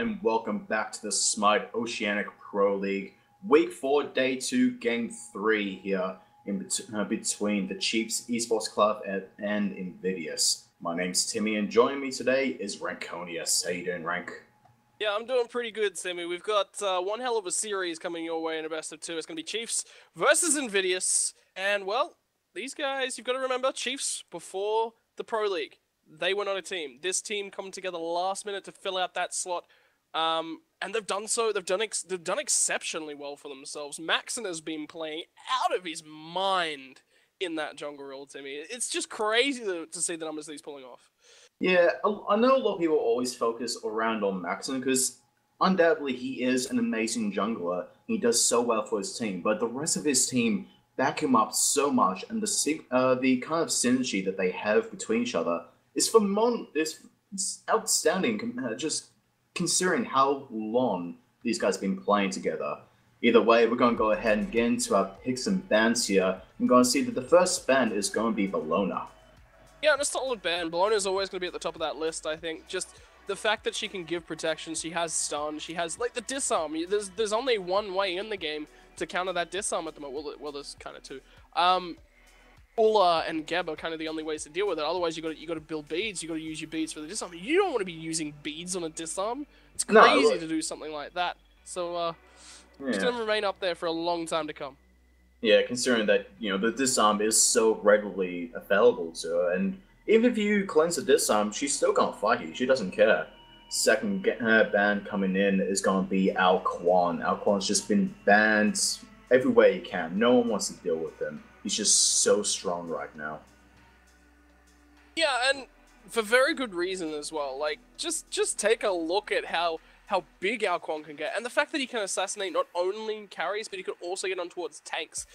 and welcome back to the Smite Oceanic Pro League. Week 4, Day 2, Game 3 here between the Chiefs Esports Club and Invidious. My name's Timmy, and joining me today is Rankonius. How you doing, Rank? Yeah, I'm doing pretty good, Timmy. We've got one hell of a series coming your way in a best of two. It's going to be Chiefs versus Invidious. And, well, these guys, you've got to remember, Chiefs, before the Pro League, they were not a team. This team come together last minute to fill out that slot. And they've done so. They've done exceptionally well for themselves. Maxon has been playing out of his mind in that jungle role, Timmy. It's just crazy to see the numbers that he's pulling off. Yeah, I know a lot of people always focus around on Maxon because undoubtedly he is an amazing jungler. He does so well for his team, but the rest of his team back him up so much, and the kind of synergy that they have between each other is it's outstanding. Just considering how long these guys have been playing together. Either way, we're going to go ahead and get into our picks and bans here. I'm going to see that the first ban is going to be Bellona. Yeah, and a solid ban. Bellona's always going to be at the top of that list, I think. Just the fact that she can give protection, she has stun, she has, like, the disarm. There's only one way in the game to counter that disarm at the moment. Well, there's kind of two. Ula and Geb are kind of the only ways to deal with it. Otherwise, you got to build beads. You got to use your beads for the disarm. You don't want to be using beads on a disarm. It's crazy to do something like that. So, it's going to remain up there for a long time to come. Yeah, considering that, the disarm is so readily available to her, and even if you cleanse the disarm, she's still gonna fight you. She doesn't care. Second ban coming in is gonna be Alquan. Alquan's just been banned everywhere you can. No one wants to deal with him. He's just so strong right now. Yeah, and for very good reason as well. Like, just take a look at how big Alquan can get, and the fact that he can assassinate not only carries, but he can also get on towards tanks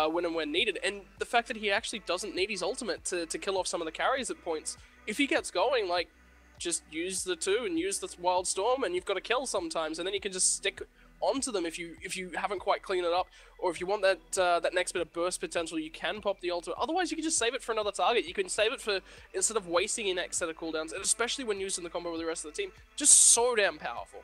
when and when needed, and the fact that he actually doesn't need his ultimate to kill off some of the carries at points. If he gets going, like, just use the 2 and use the Wild Storm, and you've got a kill sometimes, and then you can just stick onto them if you haven't quite cleaned it up, or if you want that next bit of burst potential, you can pop the ultimate. Otherwise, you can just save it for another target. You can save it for, instead of wasting your next set of cooldowns, and especially when using the combo with the rest of the team, just so damn powerful.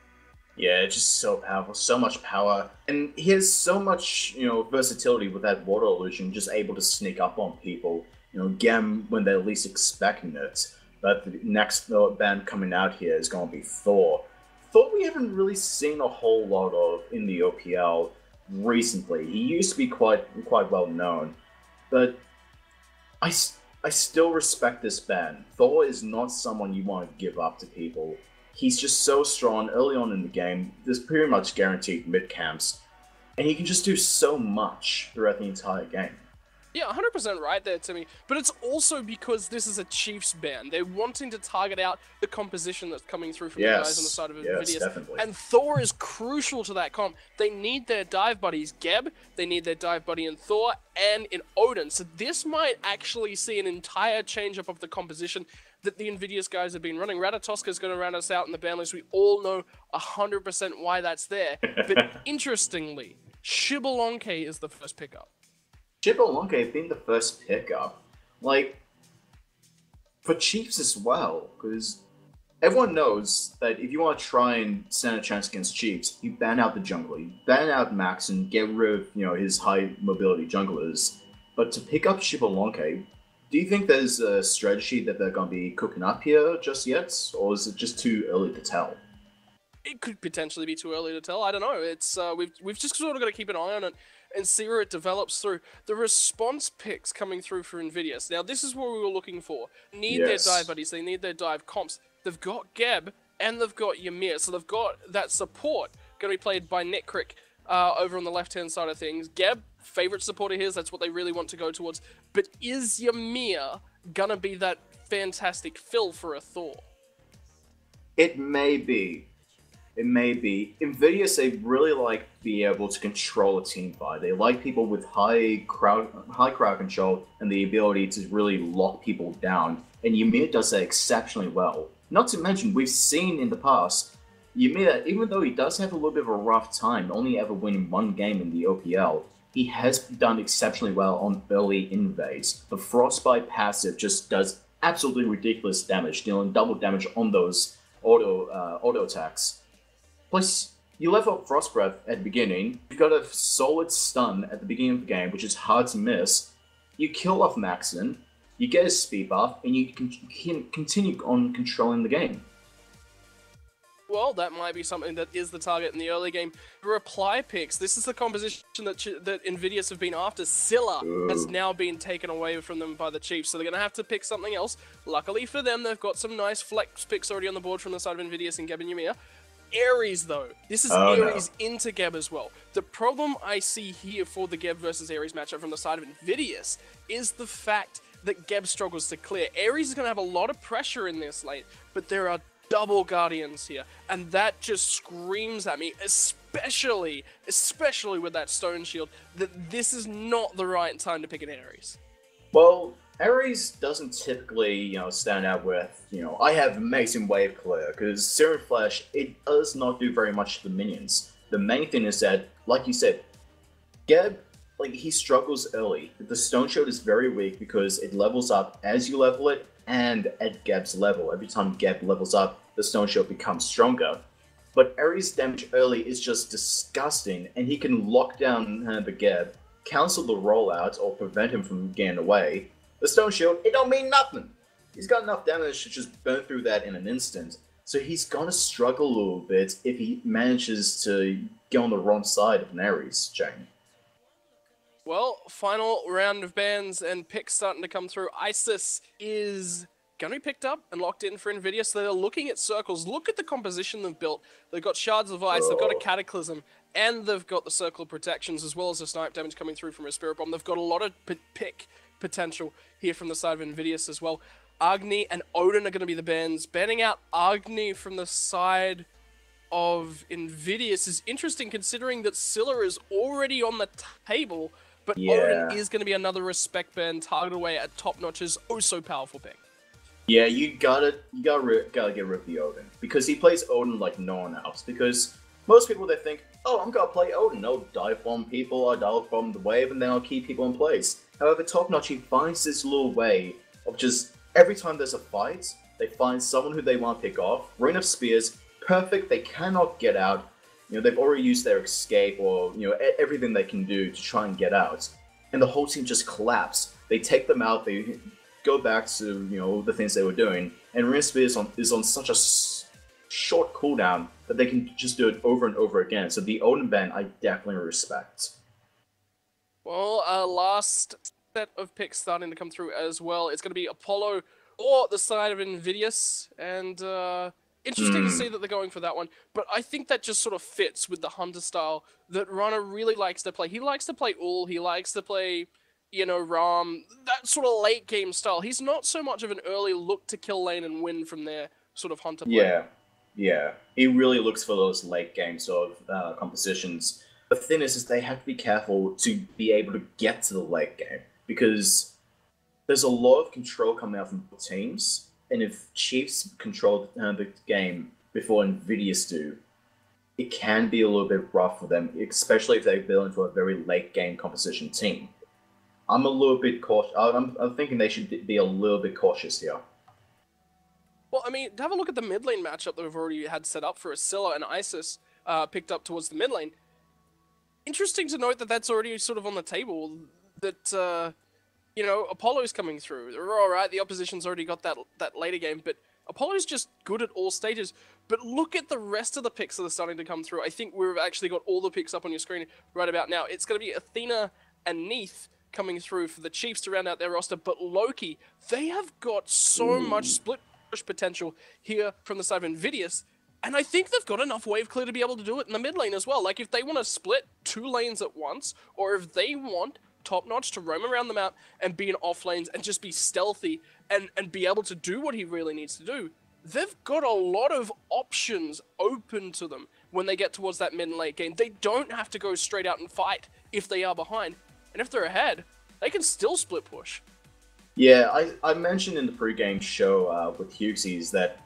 Yeah, it's just so powerful, so much power, and he has so much, versatility with that water illusion, just able to sneak up on people, get them when they're least expecting it. But the next band coming out here is going to be Thor. Thor we haven't really seen a whole lot of in the OPL recently. He used to be quite well known, but I still respect this ban. Thor is not someone you want to give up to people. He's just so strong early on in the game. There's pretty much guaranteed mid camps, and he can just do so much throughout the entire game. Yeah, 100% right there, Timmy. But it's also because this is a Chiefs ban. They're wanting to target out the composition that's coming through from the guys on the side of Invidious. Definitely. And Thor is crucial to that comp. They need their dive buddies, Geb. They need their dive buddy in Thor and in Odin. So this might actually see an entire change-up of the composition that the Invidious guys have been running. Ratatoska is going to round us out in the ban list. We all know 100% why that's there. But interestingly, Shibalonke is the first pickup. Shibalonke being the first pickup, like, for Chiefs as well, because everyone knows that if you want to try and stand a chance against Chiefs, you ban out the jungler, you ban out Max and get rid of, his high mobility junglers. But to pick up Shibalonke, do you think there's a strategy that they're going to be cooking up here just yet, or is it just too early to tell? It could potentially be too early to tell. I don't know. It's we've just sort of got to keep an eye on it and see where it develops through. The response picks coming through for Invidious. Now, this is what we were looking for. Need their dive buddies. They need their dive comps. They've got Geb and they've got Ymir. So they've got that support going to be played by Netcrick over on the left-hand side of things. Geb, favorite support of his. That's what they really want to go towards. But is Ymir going to be that fantastic fill for a Thor? It may be. It may be. Invidious, they really like being able to control a team fight. They like people with high crowd control and the ability to really lock people down. And Ymir does that exceptionally well. Not to mention, we've seen in the past, Ymir, even though he does have a little bit of a rough time, only ever winning one game in the OPL, he has done exceptionally well on early invades. The Frostbite passive just does absolutely ridiculous damage, dealing double damage on those auto attacks. Plus, you level up Frost Breath at the beginning, you've got a solid stun at the beginning of the game, which is hard to miss. You kill off Maxon, you get his speed buff, and you can continue on controlling the game. Well, that might be something that is the target in the early game. Reply picks. This is the composition that Invidious have been after. Scylla has now been taken away from them by the Chiefs, so they're going to have to pick something else. Luckily for them, they've got some nice flex picks already on the board from the side of Invidious and Geb and Ymir. Ares, though. This is Ares into Geb as well. The problem I see here for the Geb versus Ares matchup from the side of Invidious is the fact that Geb struggles to clear. Ares is going to have a lot of pressure in this lane, but there are double Guardians here, and that just screams at me, especially with that Stone Shield, that this is not the right time to pick an Ares. Well, Ares doesn't typically, stand out with, I have amazing wave clear, because Serum Flash, it does not do very much to the minions. The main thing is that, like you said, Geb, he struggles early. The Stone Shield is very weak because it levels up as you level it, and at Geb's level. Every time Geb levels up, the Stone Shield becomes stronger. But Ares' damage early is just disgusting, and he can lock down the Geb, cancel the rollout, or prevent him from getting away. The Stone Shield, it don't mean nothing. He's got enough damage to just burn through that in an instant. So he's gonna struggle a little bit if he manages to get on the wrong side of an Ares chain. Well, final round of bans and picks starting to come through. Isis is going to be picked up and locked in for Invidious. So they're looking at circles. Look at the composition they've built. They've got Shards of Ice, they've got a Cataclysm, and they've got the Circle of Protections, as well as the snipe damage coming through from a Spirit Bomb. They've got a lot of pick potential here from the side of Invidious as well. Agni and Odin are going to be the bans. Banning out Agni from the side of Invidious is interesting, considering that Scylla is already on the table, but Odin is going to be another respect ban targeted away at Top Notch's so powerful pick. Yeah, you gotta get rid of the Odin, because he plays Odin like no one else. Because most people, they think, oh, I'm gonna play Odin, I'll dive bomb people, I'll dive bomb the wave, and then I'll keep people in place. However, Top Notch, he finds this little way of just, every time there's a fight, they find someone who they want to pick off, Rain of Spears, perfect, they cannot get out. They've already used their escape or, everything they can do to try and get out. And the whole team just collapse. They take them out, they go back to, the things they were doing. And Rain of Spears is on such a short cooldown that they can just do it over and over again. So the Odin ban, I definitely respect. Well, last set of picks starting to come through as well. It's going to be Apollo or the side of Invidious, and interesting to see that they're going for that one, but I think that just sort of fits with the Hunter style that Runner really likes to play. He likes to play Ul, he likes to play, Ram, that sort of late game style. He's not so much of an early look to kill lane and win from there sort of Hunter play. Yeah. He really looks for those late game sort of compositions. The thing is they have to be careful to be able to get to the late game, because there's a lot of control coming out from both teams. And if Chiefs control the game before Invidious do, it can be a little bit rough for them, especially if they build into a very late game composition team. I'm a little bit cautious. I'm thinking they should be a little bit cautious here. Well, I mean, have a look at the mid lane matchup that we've already had set up for Scylla and Isis picked up towards the mid lane. Interesting to note that that's already sort of on the table, that Apollo's coming through. They're all right. The opposition's already got that later game, but Apollo's just good at all stages. But look at the rest of the picks that are starting to come through. I think we've actually got all the picks up on your screen right about now. It's going to be Athena and Neith coming through for the Chiefs to round out their roster, but Loki, they have got so much split push potential here from the side of Invidious, and I think they've got enough wave clear to be able to do it in the mid lane as well. Like, if they want to split 2 lanes at once, or if they want Top Notch to roam around the map and be in off lanes and just be stealthy and be able to do what he really needs to do, they've got a lot of options open to them when they get towards that mid and late game. They don't have to go straight out and fight if they are behind. And if they're ahead, they can still split push. Yeah, I mentioned in the pre-game show with Hugesies that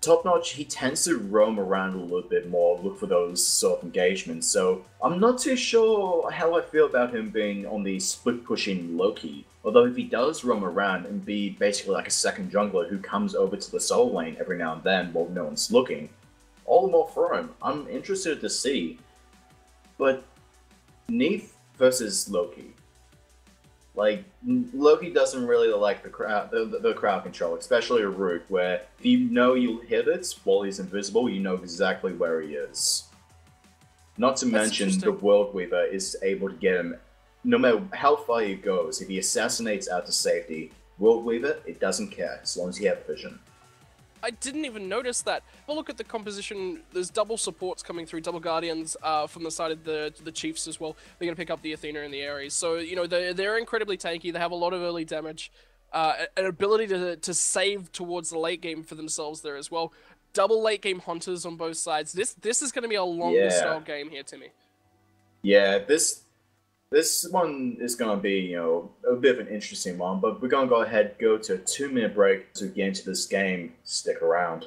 Top Notch, he tends to roam around a little bit more, look for those sort of engagements. So I'm not too sure how I feel about him being on the split pushing Loki. Although if he does roam around and be basically like a second jungler who comes over to the solo lane every now and then while no one's looking, all the more for him. I'm interested to see. But Neith versus Loki. Like, Loki doesn't really like the crowd control, especially a root, where if you know you'll hit it while he's invisible, you know exactly where he is. Not to mention, the World Weaver is able to get him, no matter how far he goes, if he assassinates out to safety, World Weaver, it doesn't care, as long as you have vision. I didn't even notice that. But look at the composition. There's double supports coming through, double guardians from the side of the Chiefs as well. They're going to pick up the Athena and the Ares. So, you know, they're incredibly tanky. They have a lot of early damage. An ability to save towards the late game for themselves there as well. Double late game hunters on both sides. This is going to be a longer style game here, Timmy. Yeah, this one is going to be, you know, a bit of an interesting one, but we're going to go ahead, go to a 2-minute break to get into this game. Stick around.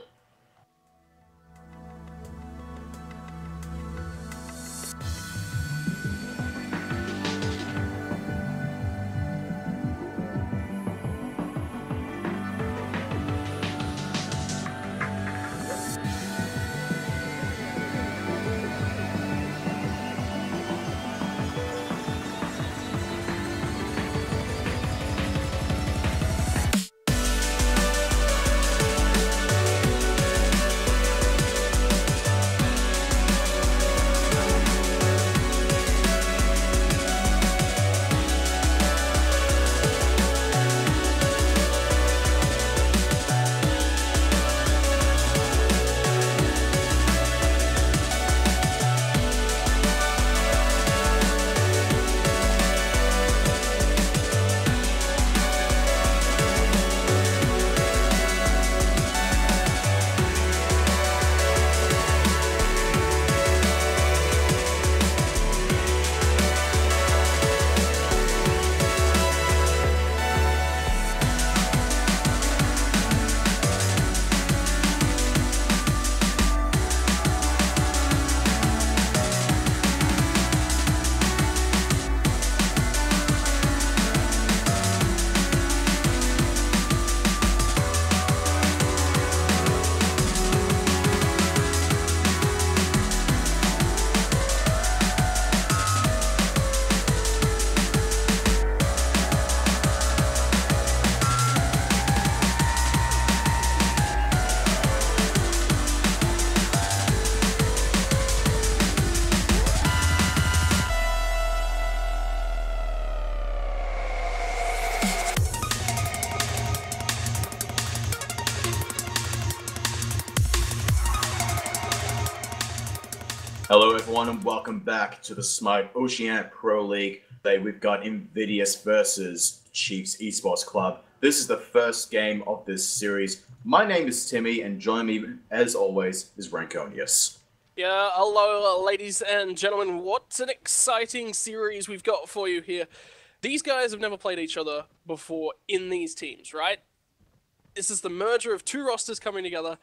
Hello everyone and welcome back to the Smite Oceanic Pro League. Today we've got Invidious versus Chiefs Esports Club. This is the first game of this series. My name is Timmy and joining me as always is Ranconius. Yeah, hello ladies and gentlemen. What an exciting series we've got for you here. These guys have never played each other before in these teams, right? This is the merger of two rosters coming together.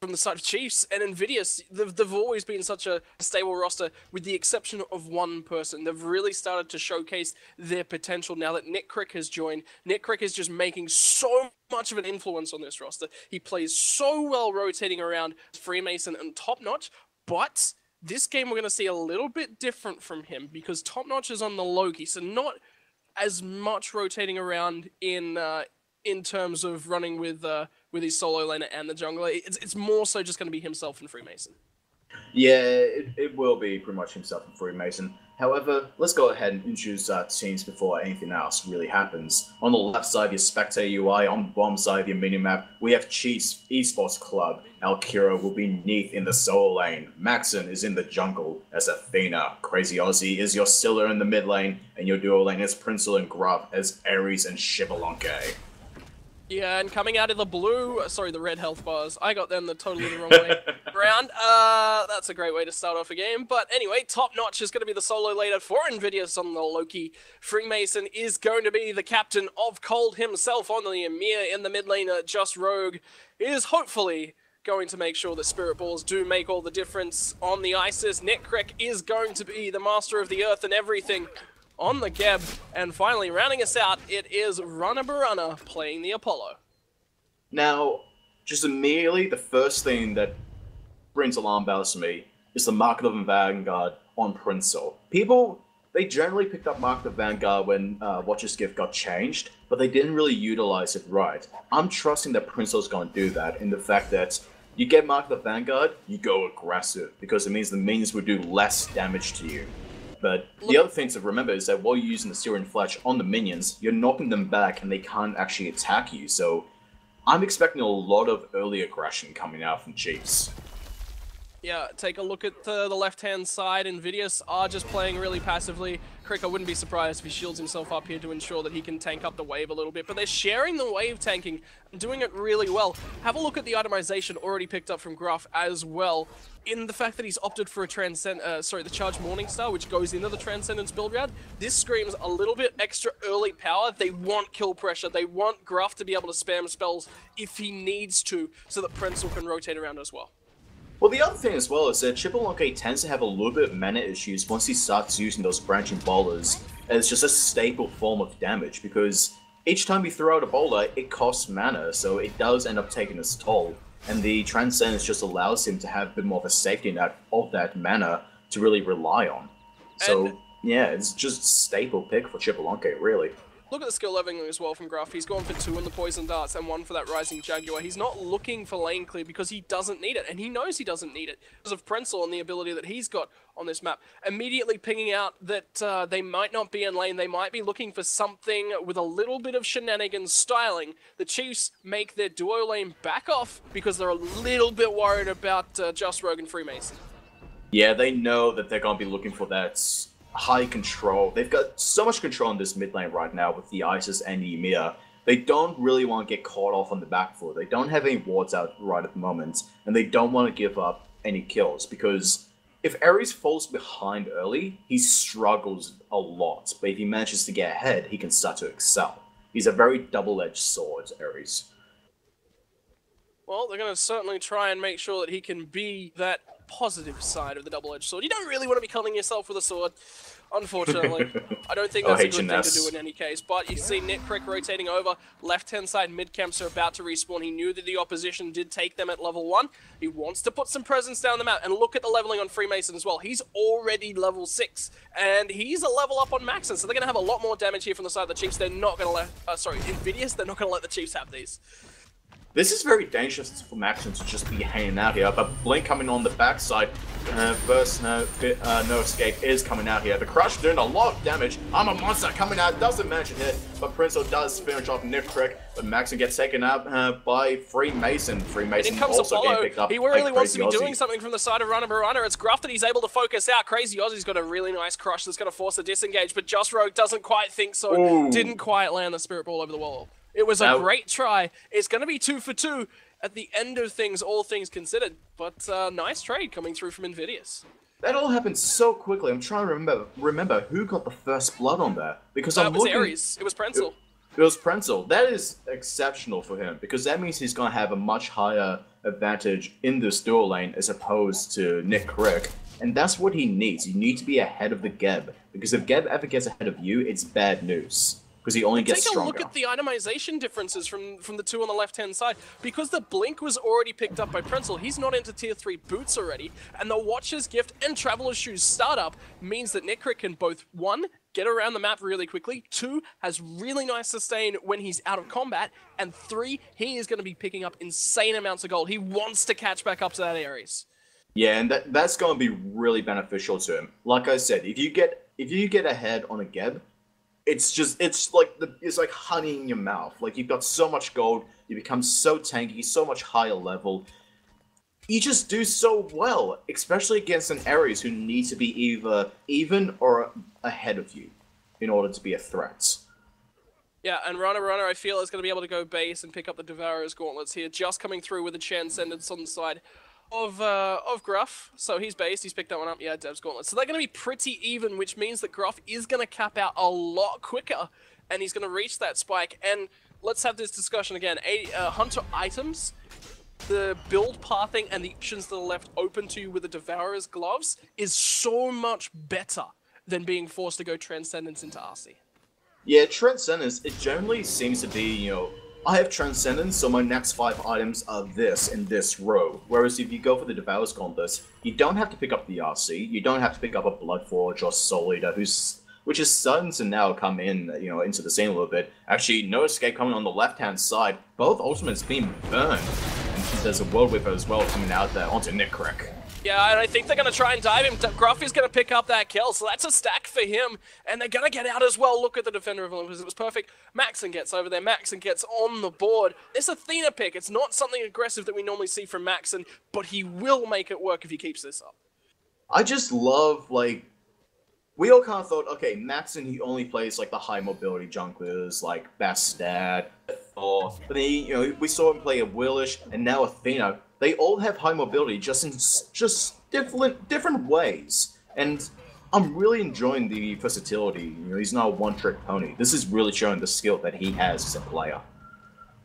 From the side of Chiefs and Invidious, they've always been such a stable roster, with the exception of one person. They've really started to showcase their potential now that Nick Crick has joined. Nick Crick is just making so much of an influence on this roster. He plays so well rotating around Freemason and Top Notch, but this game we're going to see a little bit different from him because Top Notch is on the Loki, so not as much rotating around in terms of running with his solo laner and the jungler. It's more so just going to be himself and Freemason. Yeah, it will be pretty much himself and Freemason. However, let's go ahead and introduce our teams before anything else really happens. On the left side, your Spectator UI. On the bottom side of your minimap, we have Chiefs Esports Club. Alkira will be Neith in the solo lane. Maxon is in the jungle as Athena. Crazy Aussie is your Scylla in the mid lane. And your duo lane is Princel and Gruff as Ares and Shivalonke. Yeah, and coming out of the blue, sorry, the red health bars. I got them totally the wrong way around. That's a great way to start off a game. But anyway, Top Notch is going to be the solo laner for Invidious on the Loki. Freemason is going to be the captain of Cold himself on the Emir in the mid lane. Just Rogue is hopefully going to make sure that Spirit Balls do make all the difference on the Isis. Nick Crick is going to be the master of the earth and everything on the Geb, and finally rounding us out, it is Runner Barunna playing the Apollo. Now, just immediately the first thing that brings alarm bells to me is the Market of Vanguard on Princeell. People, they generally picked up Market of Vanguard when Watcher's Gift got changed, but they didn't really utilize it right. I'm trusting that Princeell's going to do that in the fact that you get Market of Vanguard, you go aggressive, because it means the minions will do less damage to you. But the other thing to remember is that while you're using the Syrian Fletch on the minions, you're knocking them back and they can't actually attack you, so I'm expecting a lot of early aggression coming out from Chiefs. Yeah, take a look at the left-hand side. Invidious are just playing really passively. Crick, I wouldn't be surprised if he shields himself up here to ensure that he can tank up the wave a little bit, but they're sharing the wave tanking and doing it really well. Have a look at the itemization already picked up from Gruff as well, in the fact that he's opted for a the Charge Morningstar, which goes into the Transcendence build route. This screams a little bit extra early power. They want kill pressure. They want Gruff to be able to spam spells if he needs to, so that Princeell can rotate around as well. Well, the other thing as well is that Chipolonke tends to have a little bit of mana issues once he starts using those branching bowlers as just a staple form of damage, because each time you throw out a bowler, it costs mana, so it does end up taking its toll, and the Transcendence just allows him to have a bit more of a safety net of that mana to really rely on. So, yeah, it's just a staple pick for Chipolonke, really. Look at the skill leveling as well from Gruff. He's gone for 2 in the Poison Darts and 1 for that Rising Jaguar. He's not looking for lane clear because he doesn't need it, and he knows he doesn't need it because of Princeell and the ability that he's got on this map. Immediately pinging out that they might not be in lane. They might be looking for something with a little bit of shenanigans styling. The Chiefs make their duo lane back off because they're a little bit worried about Just Rogue and Freemason. Yeah, they know that they're going to be looking for that high control. They've got so much control in this mid lane right now with the Isis and the Ymir. They don't really want to get caught off on the back foot. They don't have any wards out right at the moment, and they don't want to give up any kills, because if Ares falls behind early, he struggles a lot, but if he manages to get ahead, he can start to excel. He's a very double-edged sword, Ares. Well, they're going to certainly try and make sure that he can be that positive side of the double-edged sword. You don't really want to be killing yourself with a sword, unfortunately. I don't think that's a good thing to do in any case, but you see Nick Crick rotating over. Left-hand side mid-camps are about to respawn. He knew that the opposition did take them at level 1. He wants to put some presence down the map, and look at the leveling on Freemason as well. He's already level 6, and he's a level up on Maxon, so they're going to have a lot more damage here from the side of the Chiefs. They're not going to let, Invidious, they're not going to let the Chiefs have these. This is very dangerous for Maxon to just be hanging out here, but Blink coming on the backside. First, No Escape is coming out here. The Crush doing a lot of damage. I'm a Monster coming out, doesn't manage to hit, but Princeell does finish off Nick Crick, but Maxon gets taken out by Freemason. Freemason also getting picked up. He really wants to be doing something from the side of Runner Barana. It's Gruff that he's able to focus out. Crazy Aussie's got a really nice Crush that's going to force a disengage, but Just Rogue doesn't quite think so. Ooh. Didn't quite land the Spirit Ball over the wall. It was a great try. It's going to be 2 for 2 at the end of things, all things considered. But nice trade coming through from Invidious. That all happened so quickly. I'm trying to remember who got the first blood on that. Because it was Ares. It was Princeell. It was Princeell. That is exceptional for him, because that means he's going to have a much higher advantage in this dual lane as opposed to Nick Crick. And that's what he needs. You need to be ahead of the Geb, because if Geb ever gets ahead of you, it's bad news. Because he only gets stronger. Take a look at the itemization differences from the two on the left-hand side. Because the Blink was already picked up by Princeell, he's not into tier 3 boots already, and the Watcher's Gift and Traveler's Shoes startup means that Nick Crick can both, 1, get around the map really quickly, 2, has really nice sustain when he's out of combat, and 3, he is going to be picking up insane amounts of gold. He wants to catch back up to that Ares. Yeah, and that's going to be really beneficial to him. Like I said, if you get ahead on a Geb, it's like honey in your mouth. Like, you've got so much gold, you become so tanky, so much higher level. You just do so well, especially against an Ares who needs to be either even or ahead of you in order to be a threat. Yeah, and Runner, I feel, is going to be able to go base and pick up the Devourer's Gauntlets here, just coming through with a Transcendence on the side of Gruff. So he's based, he's picked that one up. Yeah, Dev's Gauntlet. So they're going to be pretty even, which means that Gruff is going to cap out a lot quicker, and he's going to reach that spike. And let's have this discussion again. Hunter items, the build pathing, and the options that are left open to you with the Devourer's Gloves is so much better than being forced to go Transcendence into RC. Yeah, Transcendence, it generally seems to be, I have Transcendence, so my next 5 items are this in this row. Whereas if you go for the Devour's Gauntlet, you don't have to pick up the RC, you don't have to pick up a Bloodforge or Soul Eater, which is starting to now come in, into the scene a little bit. Actually, No Escape coming on the left-hand side. Both ultimates being burned. And there's a World Whipper as well coming out there onto Nickrick. Yeah, and I think they're going to try and dive him. Gruff is going to pick up that kill, so that's a stack for him. And they're going to get out as well. Look at the Defender of Olympus. It was perfect. Maxon gets over there. Maxon gets on the board. This Athena pick, it's not something aggressive that we normally see from Maxon, but he will make it work if he keeps this up. I just love, like, we all kind of thought, okay, Maxon, he only plays, like, the high mobility junglers, like Bastard, Thor. But then, we saw him play a Willish, and now Athena. They all have high mobility, just in different ways. And I'm really enjoying the versatility. He's not a one-trick pony. This is really showing the skill that he has as a player.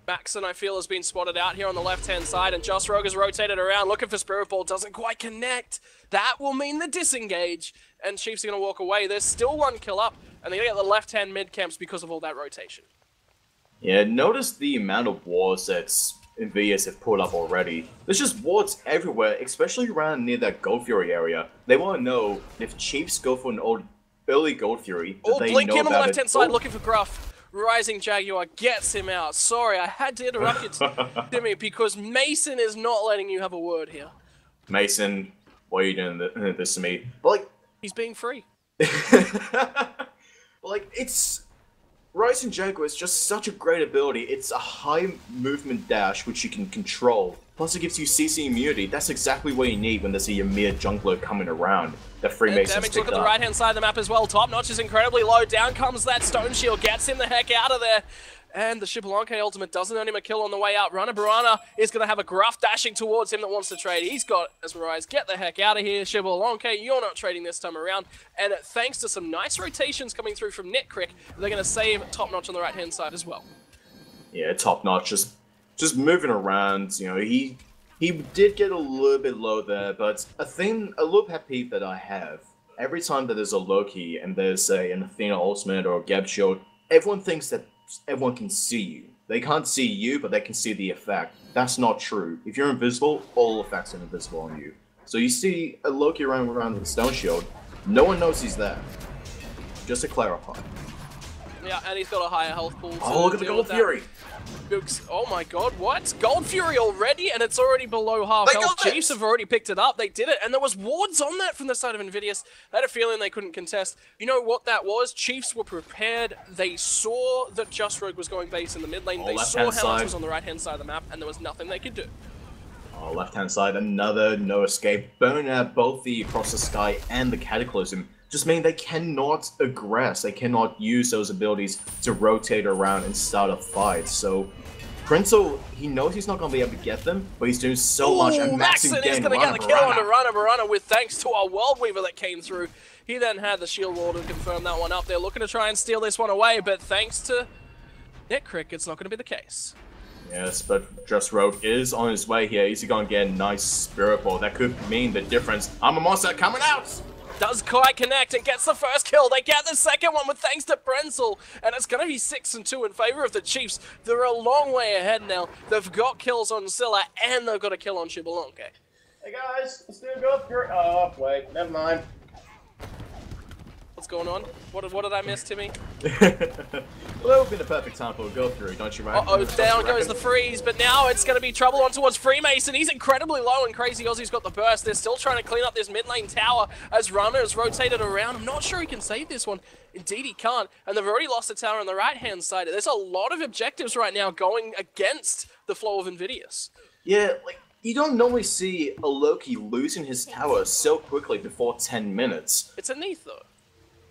Maxon, I feel, has been spotted out here on the left-hand side, and Just Rogue has rotated around, looking for Spirit Ball, doesn't quite connect. That will mean the disengage, and Chiefs are going to walk away. There's still 1 kill up, and they're going to get the left-hand mid-camps because of all that rotation. Yeah, notice the amount of wars that Invidious have pulled up already. There's just wards everywhere, especially around near that Gold Fury area. They want to know if Chiefs go for an early Gold Fury. Oh, Blink in on the left-hand side, looking for Gruff. Rising Jaguar gets him out. Sorry, I had to interrupt you, Timmy, because Mason is not letting you have a word here. Mason, why are you doing this to me? But, like, he's being free. Like, it's... Rising Jaguar is just such a great ability. It's a high movement dash which you can control. Plus it gives you CC immunity. That's exactly what you need when there's a Ymir jungler coming around. The Freemasons damage, look at the right hand side of the map as well. Top Notch is incredibly low. Down comes that Stone Shield, gets him the heck out of there. And the Xbalanque ultimate doesn't earn him a kill on the way out. Runner Barana is going to have a Gruff dashing towards him that wants to trade. He's got Mesmerize. Get the heck out of here, Xbalanque. You're not trading this time around. And thanks to some nice rotations coming through from Nickrick, they're going to save Top Notch on the right-hand side as well. Yeah, Top Notch just moving around. He did get a little bit low there, but a little pet peeve that I have, every time that there's a Loki and there's an Athena ultimate or a Geb shield, everyone thinks that everyone can see you. They can't see you, but they can see the effect. That's not true. If you're invisible, all effects are invisible on you. So you see a Loki running around with a Stone Shield, no one knows he's there. Just to clarify. Yeah, and he's got a higher health pool. Oh, look at the Gold Fury! Oh my god, what? Gold Fury already? And it's already below half health. Chiefs have already picked it up. They did it. And there was wards on that from the side of Invidious. They had a feeling they couldn't contest. You know what that was? Chiefs were prepared. They saw that Just Rogue was going base in the mid lane. They saw how much was on the right-hand side of the map, and there was nothing they could do. Oh, left-hand side, another No Escape. Burn out both the Across the Sky and the Cataclysm. Just meaning they cannot aggress, they cannot use those abilities to rotate around and start a fight. So Prinzel, he knows he's not going to be able to get them, but he's doing so much. And Maxon is going to get the kill on the Runner Barana with thanks to our World Weaver that came through. He then had the Shield Wall to confirm that one up. They're looking to try and steal this one away, but thanks to Nickrick, it's not going to be the case. Yes, but Just Rogue is on his way here. Is he going to get a nice Spirit Ball? That could mean the difference. I'm a monster coming out! Does quite connect and gets the first kill. They get the second one with thanks to Prenzel. And it's going to be 6-2 in favor of the Chiefs. They're a long way ahead now. They've got kills on Scylla and they've got a kill on Xbalanque. Hey guys, let's do a go through. Oh, wait, never mind. What's going on? What did I miss, Timmy? Well, that would be the perfect time for a go through, don't you, right? Uh-oh, down goes the freeze, but now it's going to be trouble on towards Freemason. He's incredibly low, and Crazy Aussie's got the burst. They're still trying to clean up this mid lane tower as Runner's rotated around. I'm not sure he can save this one. Indeed, he can't, and they've already lost the tower on the right-hand side. There's a lot of objectives right now going against the flow of Invidious. Yeah, like, you don't normally see a Loki losing his tower so quickly before 10 minutes. It's a Neath, though.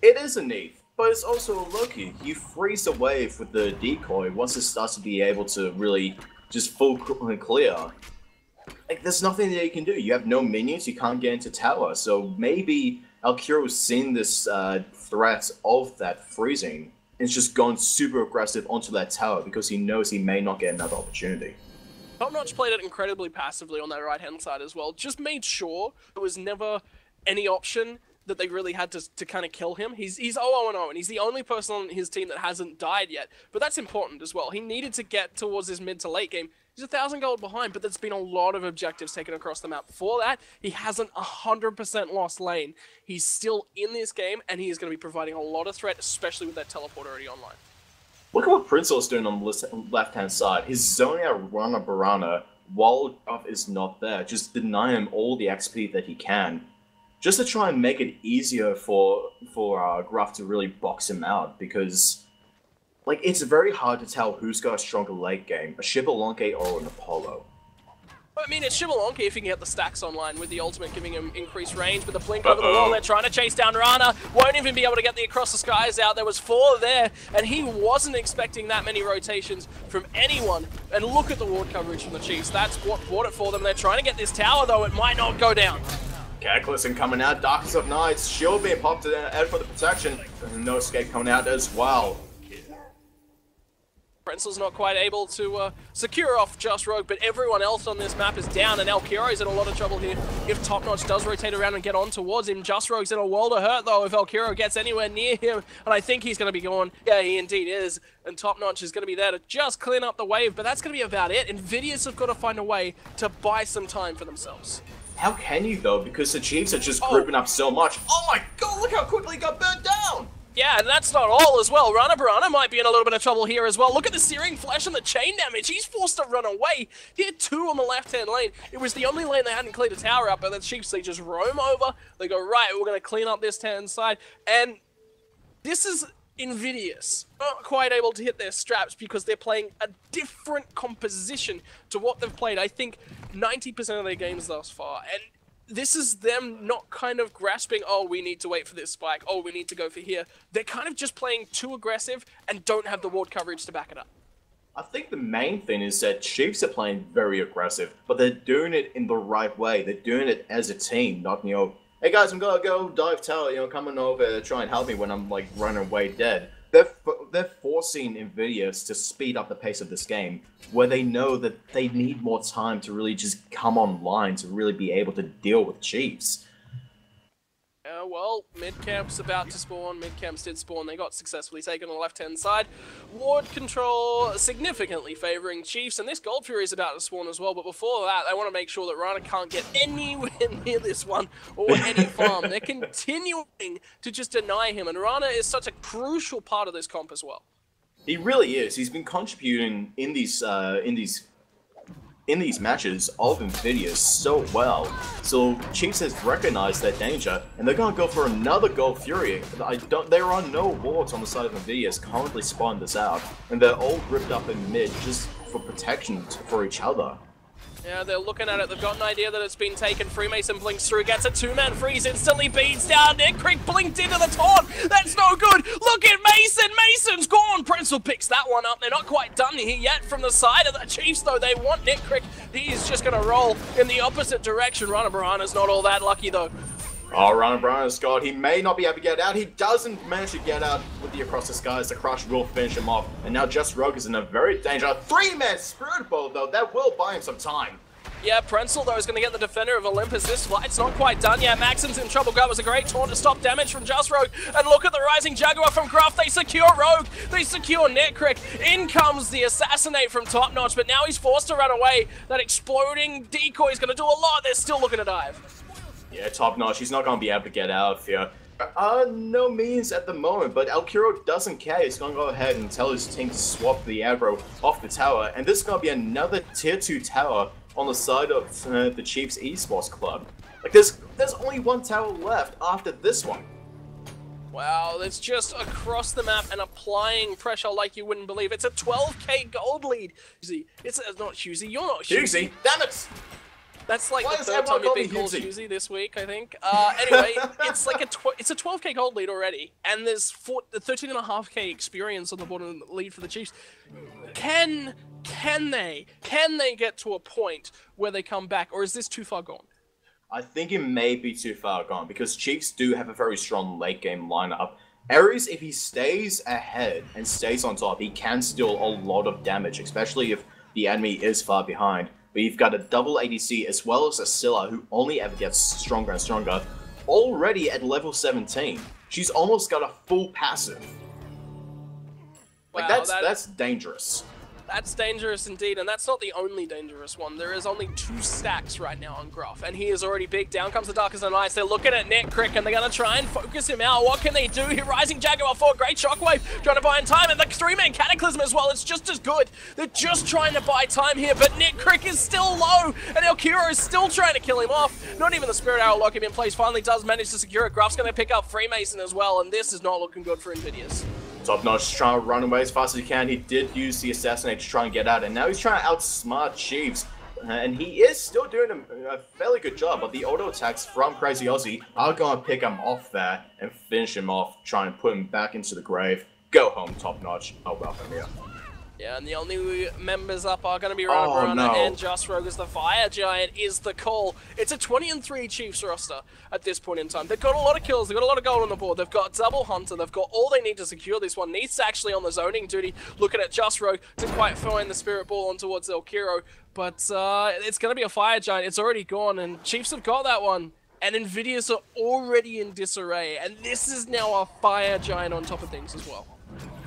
It is a Neath, but it's also a Loki. You freeze the wave with the decoy once it starts to be able to really just full clear. Like, there's nothing that you can do. You have no minions, you can't get into tower, so maybe Alcuro's seen this threat of that freezing, and it's just gone super aggressive onto that tower because he knows he may not get another opportunity. Top Notch played it incredibly passively on that right-hand side as well. Just made sure there was never any option that they really had to kind of kill him. He's 0-0, and he's the only person on his team that hasn't died yet. But that's important as well. He needed to get towards his mid to late game. He's 1,000 gold behind, but there's been a lot of objectives taken across the map. For that, he hasn't 100% lost lane. He's still in this game, and he is going to be providing a lot of threat, especially with that teleport already online. Look at what Princel's doing on the left-hand side. He's zoning out Rana Barana while Gruff is not there. Just deny him all the XP that he can. Just to try and make it easier for Gruff to really box him out, because like, it's very hard to tell who's got a stronger late game, a Shibalonke or an Apollo. I mean, it's Shibalonke if he can get the stacks online, with the ultimate giving him increased range, but the blink over the wall, they're trying to chase down Rana, won't even be able to get the across the skies out. There was 4 there, and he wasn't expecting that many rotations from anyone. And look at the ward coverage from the Chiefs. That's what bought it for them. They're trying to get this tower, though. It might not go down. Cataclysm coming out, Darkest of Nights, shield being popped out for the protection, and no escape coming out as well. Prenzel's not quite able to secure off Just Rogue, but everyone else on this map is down, and Alkiro's in a lot of trouble here. If Top Notch does rotate around and get on towards him, Just Rogue's in a world of hurt, though, if Alkiro gets anywhere near him, and I think he's going to be going. Yeah, he indeed is, and Top Notch is going to be there to just clean up the wave, but that's going to be about it. Invidious have got to find a way to buy some time for themselves. How can you, though? Because the Chiefs are just grouping up so much. Oh my god, look how quickly he got burnt down! Yeah, and that's not all as well. Rana Barana might be in a little bit of trouble here as well. Look at the searing flash and the chain damage. He's forced to run away. He had 2 on the left-hand lane. It was the only lane they hadn't cleared a tower up, but the Chiefs, they just roam over. They go, right, we're going to clean up this hand side. And this is Invidious. Not quite able to hit their straps because they're playing a different composition to what they've played, I think, 90% of their games thus far. And this is them not kind of grasping, oh, we need to wait for this spike, oh, we need to go for here. They're kind of just playing too aggressive and don't have the ward coverage to back it up. I think the main thing is that Chiefs are playing very aggressive, but they're doing it in the right way. They're doing it as a team, not, you know, hey guys, I'm gonna go dive tower, you know, coming over to try and help me when I'm, like, running away dead. They're forcing Invidious to speed up the pace of this game, where they know that they need more time to really just come online to really be able to deal with Chiefs. Well, mid-camp's about to spawn. Mid-camps did spawn. They got successfully taken on the left-hand side. Ward control significantly favoring Chiefs, and this Gold Fury is about to spawn as well. But before that, they want to make sure that Rana can't get anywhere near this one or any farm. They're continuing to just deny him, and Rana is such a crucial part of this comp as well. He really is. He's been contributing in these matches of Invidious so well. So Chiefs has recognized that danger, and they're gonna go for another Gold Fury. There are no wards on the side of Invidious currently spawned this out, and they're all gripped up in mid just for protection for each other. Yeah, they're looking at it. They've got an idea that it's been taken. Freemason blinks through, gets a 2-man freeze, instantly beats down. Nick Crick blinked into the taunt. That's no good. Look at Mason. Mason's gone. Prenzel picks that one up. They're not quite done here yet from the side of the Chiefs, though. They want Nick Crick. He is just going to roll in the opposite direction. Rana Barana's not all that lucky, though. Oh, Rana Barana, Scott, he may not be able to get out. He doesn't manage to get out with the Across the Skies. The Crush will finish him off. And now Just Rogue is in a very dangerous 3-man Spirit Bowl, though. That will buy him some time. Yeah, Prenzel, though, is going to get the Defender of Olympus. This flight's not quite done yet. Maxim's in trouble. That was a great taunt to stop damage from Just Rogue. And look at the Rising Jaguar from Gruff. They secure Rogue. They secure Netcrick. In comes the Assassinate from Top Notch, but now he's forced to run away. That exploding decoy is going to do a lot. They're still looking to dive. Yeah, Top Notch. He's not going to be able to get out of here. No means at the moment, but Alkiro doesn't care. He's going to go ahead and tell his team to swap the aggro off the tower. And this is going to be another tier 2 tower on the side of the Chiefs Esports Club. Like, there's only one tower left after this one. Wow, it's just across the map and applying pressure like you wouldn't believe. It's a 12k gold lead. It's not Husey, you're not Husey. Damn it! That's like the third time you've been called Husey this week, I think. Anyway, it's like it's a 12k gold lead already, and there's 13.5k experience on the bottom lead for the Chiefs. Can they get to a point where they come back, or is this too far gone? I think it may be too far gone, because Chiefs do have a very strong late game lineup. Ares, if he stays ahead and stays on top, he can steal a lot of damage, especially if the enemy is far behind. But you've got a double ADC as well as a Scylla who only ever gets stronger and stronger. already at level 17. She's almost got a full passive. Like, Wow, that's dangerous. That's dangerous indeed, and that's not the only dangerous one. There is only 2 stacks right now on Gruff, and he is already big. Down comes the Darkest of the Nights. They're looking at Netcrick, and they're going to try and focus him out. What can they do here? Rising Jaguar 4, great Shockwave, trying to buy in time, and the 3-man Cataclysm as well. It's just as good. They're just trying to buy time here, but Netcrick is still low, and Elkiro is still trying to kill him off. Not even the Spirit Arrow lock him in place. Finally does manage to secure it. Gruff's going to pick up Freemason as well, and this is not looking good for Invidious. Top Notch trying to run away as fast as he can. He did use the Assassinate to try and get out, and now he's trying to outsmart Chiefs. And he is still doing a fairly good job, but the auto attacks from Crazy Aussie are going to pick him off there and finish him off, trying to put him back into the grave. Go home, Top Notch. Oh, welcome here. Yeah, and the only members up are going to be Runner and Just Rogue as the Fire Giant is the call. It's a 20-3 Chiefs roster at this point in time. They've got a lot of kills, they've got a lot of gold on the board, they've got double Hunter, they've got all they need to secure this one. Neith's actually on the zoning duty, looking at Just Rogue to quite find the Spirit Ball on towards Elkiro, but it's going to be a Fire Giant. It's already gone, and Chiefs have got that one. And Invidious are already in disarray, and this is now a Fire Giant on top of things as well.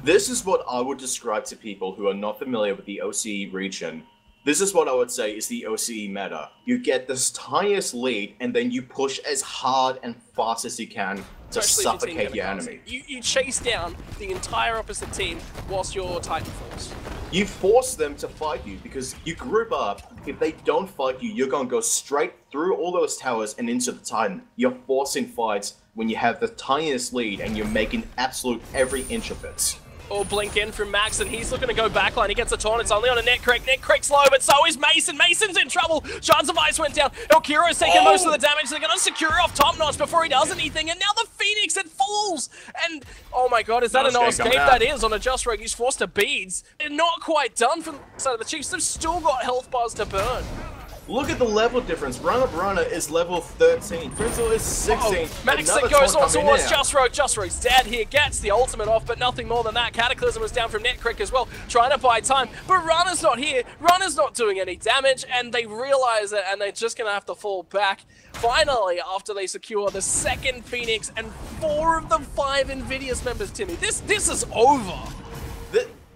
This is what I would describe to people who are not familiar with the OCE region. This is what I would say is the OCE meta. You get this tiniest lead, and then you push as hard and fast as you can to suffocate your enemy. You chase down the entire opposite team whilst your Titan falls. You force them to fight you because you group up. If they don't fight you, you're going to go straight through all those towers and into the Titan. You're forcing fights when you have the tiniest lead, and you're making absolute every inch of it. Or blink in from Max, and he's looking to go backline. He gets a taunt. It's only on a Netcrick. Netcrick's low, but so is Mason. Mason's in trouble. Shards of Ice went down. Elkiro's taking most of the damage. They're going to secure off Top Notch before he does anything. And now the Phoenix, it falls. And, oh my god, is that a no escape? That is on a Just Rogue. He's forced to beads. They're not quite done from the side of the Chiefs. They've still got health bars to burn. Look at the level difference. Runner is level 13. Frizzle is 16. Max that goes on towards Just Rogue. Just Rogue's dead here. Gets the ultimate off, but nothing more than that. Cataclysm was down from Netcrick as well, trying to buy time. But Runner's not here. Runner's not doing any damage, and they realize it, and they're just going to have to fall back. Finally, after they secure the second Phoenix and 4 of the 5 Invidious members, Timmy. This is over.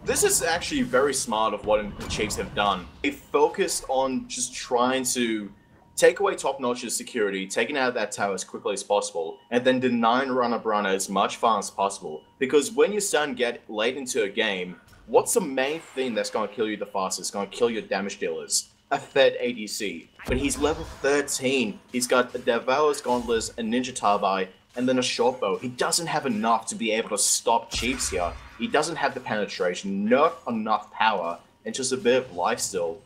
This is actually very smart of what the Chiefs have done. They focused on just trying to take away Top Notch's security, taking out that tower as quickly as possible, and then denying Runner as much fun as possible. Because when you start and get late into a game, what's the main thing that's going to kill you the fastest, going to kill your damage dealers? A fed ADC. But he's level 13. He's got a Devourer's Gauntlets, a Ninja Tarbai, and then a short bow. He doesn't have enough to be able to stop Chiefs here. He doesn't have the penetration, not enough power, and just a bit of lifesteal.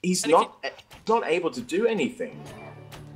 He's not able to do anything.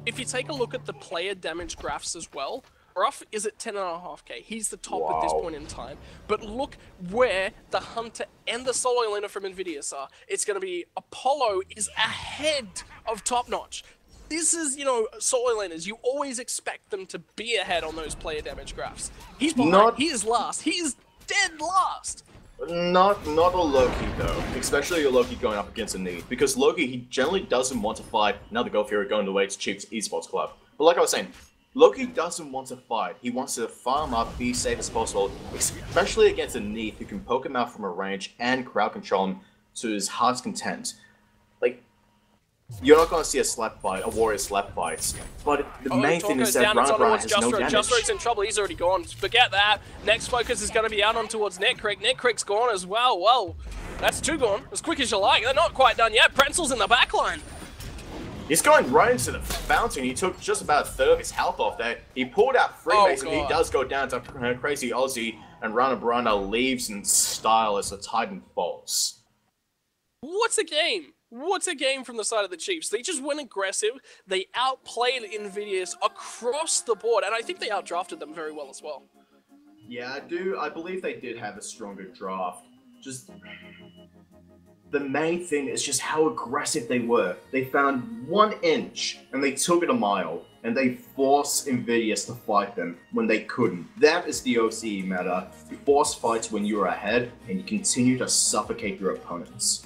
If you take a look at the player damage graphs as well, Gruff is at 10.5k. He's the top at this point in time. But look where the Hunter and the solo laner from Invidious are. It's going to be Apollo is ahead of Top Notch. This is, you know, solo laners. You always expect them to be ahead on those player damage graphs. He's behind. He is last. He is dead last. Not a Loki though, especially a Loki going up against a Neith, because Loki, he generally doesn't want to fight another Go Fury going away to Chiefs Esports Club. But like I was saying, Loki doesn't want to fight. He wants to farm up, be safe as possible, especially against a Neith who can poke him out from a range and crowd control him to his heart's content. Like, you're not going to see a slap fight, a warrior slap fight, but the main thing is that Runner has no damage. Just Rogue's in trouble, he's already gone. Forget that. Next focus is going to be out on towards Netcrick. Netcrick's gone as well. Well, that's 2 gone, as quick as you like. They're not quite done yet. Prenzel's in the back line. He's going right into the fountain. He took just about a third of his health off there. He pulled out Freemason. He does go down to Crazy Aussie, and Runner leaves in style as the Titan falls. What's a game? What's a game from the side of the Chiefs? They just went aggressive. They outplayed Invidious across the board, and I think they outdrafted them very well as well. Yeah, I believe they did have a stronger draft. Just the main thing is just how aggressive they were. They found 1 inch and they took it a mile, and they forced Invidious to fight them when they couldn't. That is the OCE meta. You force fights when you're ahead, and you continue to suffocate your opponents.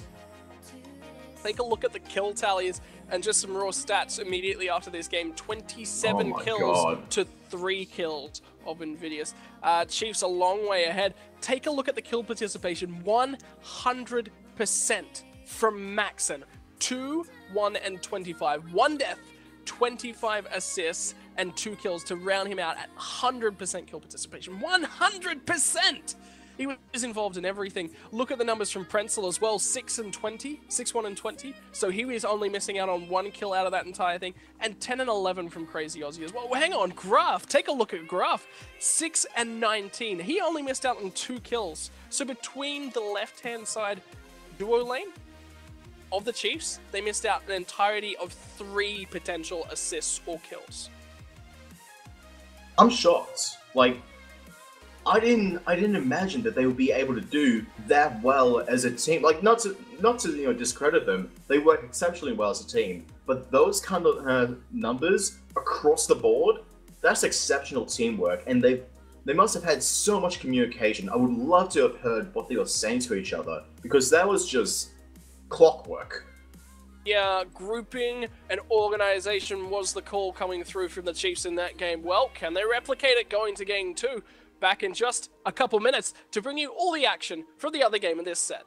Take a look at the kill tallies and just some raw stats immediately after this game. 27 kills God. to 3 kills of Invidious. Chiefs a long way ahead. Take a look at the kill participation. 100% from Maxon. 2, 1, and 25. 1 death, 25 assists, and 2 kills to round him out at 100% kill participation. 100%! He was involved in everything. Look at the numbers from Prenzel as well. 6 and 20. 6, 1, and 20. So he was only missing out on 1 kill out of that entire thing. And 10 and 11 from Crazy Aussie as well. Well, hang on, Graph. Take a look at Graph. 6 and 19. He only missed out on 2 kills. So between the left-hand side duo lane of the Chiefs, they missed out an entirety of 3 potential assists or kills. I'm shocked. Like, I didn't imagine that they would be able to do that well as a team. Like, not to discredit them, they work exceptionally well as a team. But those kind of numbers across the board, that's exceptional teamwork, and they must have had so much communication. I would love to have heard what they were saying to each other, because that was just clockwork. Yeah, grouping and organization was the call coming through from the Chiefs in that game. Well, can they replicate it going to game 2? Back in just a couple minutes to bring you all the action from the other game in this set.